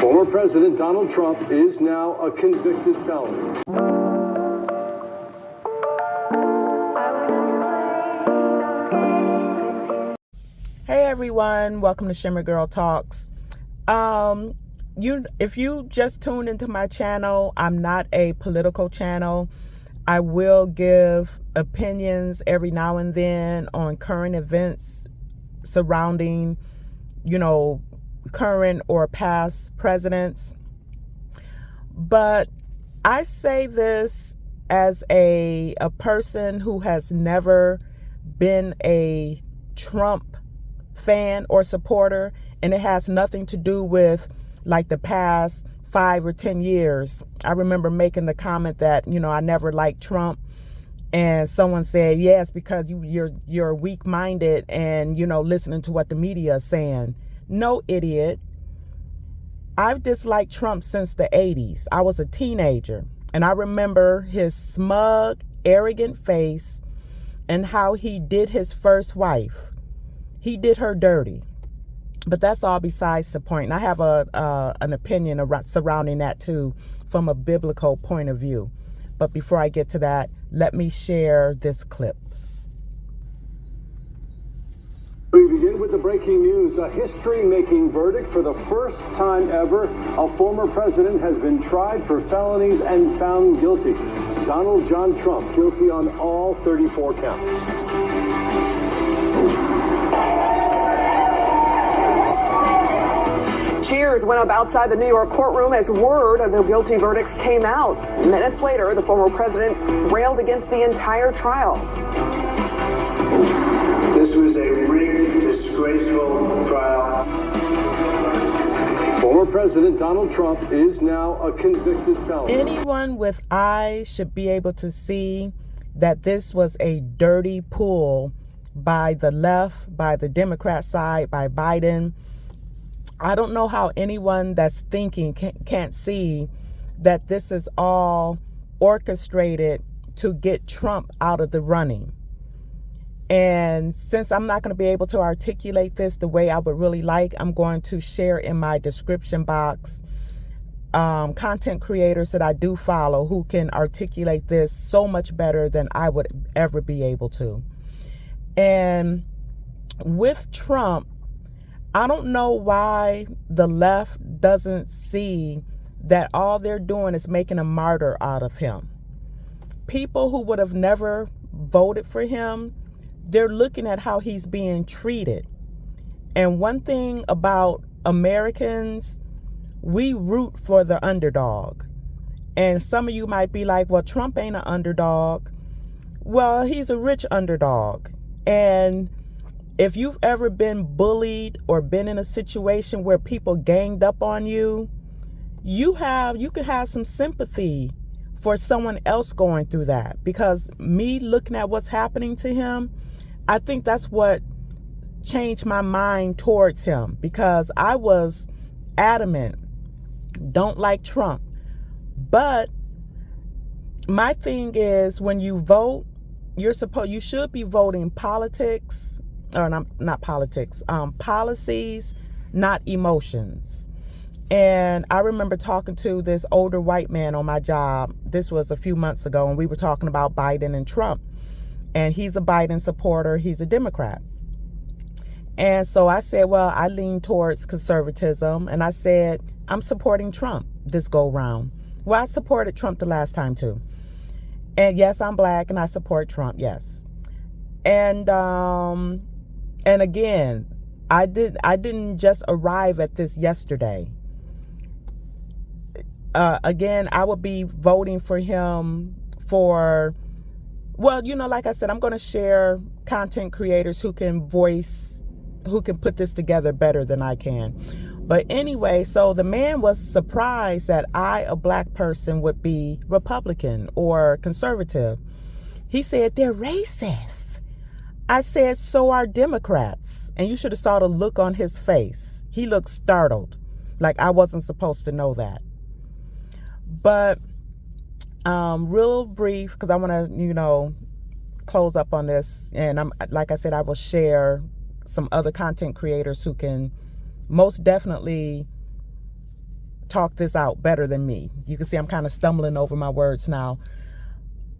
Former President Donald Trump is now a convicted felon. Hey everyone, welcome to Shimmer Girl Talks. If you just tuned into my channel, I'm not a political channel. I will give opinions every now and then on current events surrounding, current or past presidents. But I say this as a person who has never been a Trump fan or supporter, and it has nothing to do with like the past 5 or 10 years. I remember making the comment that, I never liked Trump, and someone said, yes, because you're weak-minded and, listening to what the media is saying. No, idiot. I've disliked Trump since the 80s. I was a teenager, and I remember his smug, arrogant face and how he did his first wife. He did her dirty. But that's all besides the point. And I have an opinion surrounding that too, from a biblical point of view. But before I get to that, let me share this clip. We begin with the breaking news. A history-making verdict. For the first time ever, a former president has been tried for felonies and found guilty. Donald John Trump, guilty on all 34 counts. Cheers went up outside the New York courtroom as word of the guilty verdicts came out. Minutes later, the former president railed against the entire trial. This was a rigged, disgraceful trial. Former President Donald Trump is now a convicted felon. Anyone with eyes should be able to see that this was a dirty pull by the left, by the Democrat side, by Biden. I don't know how anyone that's thinking can't see that this is all orchestrated to get Trump out of the running. And since I'm not going to be able to articulate this the way I would really like, I'm going to share in my description box content creators that I do follow who can articulate this so much better than I would ever be able to. And with Trump, I don't know why the left doesn't see that all they're doing is making a martyr out of him. People who would have never voted for him, they're looking at how he's being treated. And one thing about Americans, we root for the underdog. And some of you might be like, well, Trump ain't an underdog. Well, he's a rich underdog. And if you've ever been bullied or been in a situation where people ganged up on you, you could have some sympathy for someone else going through that. Because me looking at what's happening to him, I think that's what changed my mind towards him, because I was adamant, don't like Trump. But my thing is, when you vote, you should be voting politics, or not politics, policies, not emotions. And I remember talking to this older white man on my job. This was a few months ago, and we were talking about Biden and Trump. And he's a Biden supporter. He's a Democrat. And so I said, well, I lean towards conservatism. And I said, I'm supporting Trump this go round. Well, I supported Trump the last time too. And yes, I'm black and I support Trump. Yes. And again, I didn't just arrive at this yesterday. Again, I would be voting for him for, well, like I said, I'm going to share content creators who can put this together better than I can. But anyway, so the man was surprised that I, a black person, would be Republican or conservative. He said, they're racist. I said, so are Democrats. And you should have saw the look on his face. He looked startled, like I wasn't supposed to know that. But real brief, because I want to, close up on this. And like I said, I will share some other content creators who can most definitely talk this out better than me. You can see I'm kind of stumbling over my words now.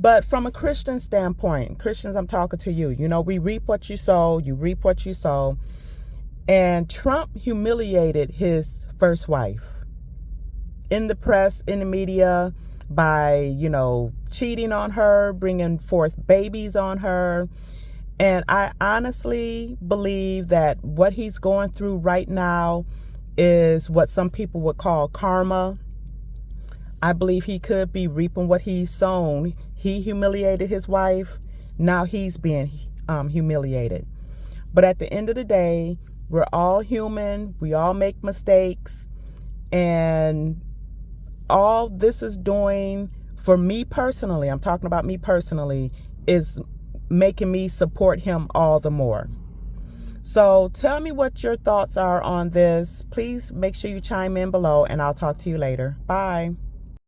But from a Christian standpoint, Christians, I'm talking to you. You know, we reap what you sow. You reap what you sow. And Trump humiliated his first wife in the press, in the media, by, you know, cheating on her, bringing forth babies on her. And I honestly believe that what he's going through right now is what some people would call karma. I believe he could be reaping what he's sown. He humiliated his wife. Now he's being humiliated. But at the end of the day, we're all human. We all make mistakes. And all this is doing for me personally, I'm talking about me personally, is making me support him all the more. So tell me what your thoughts are on this. Please make sure you chime in below, and I'll talk to you later. Bye.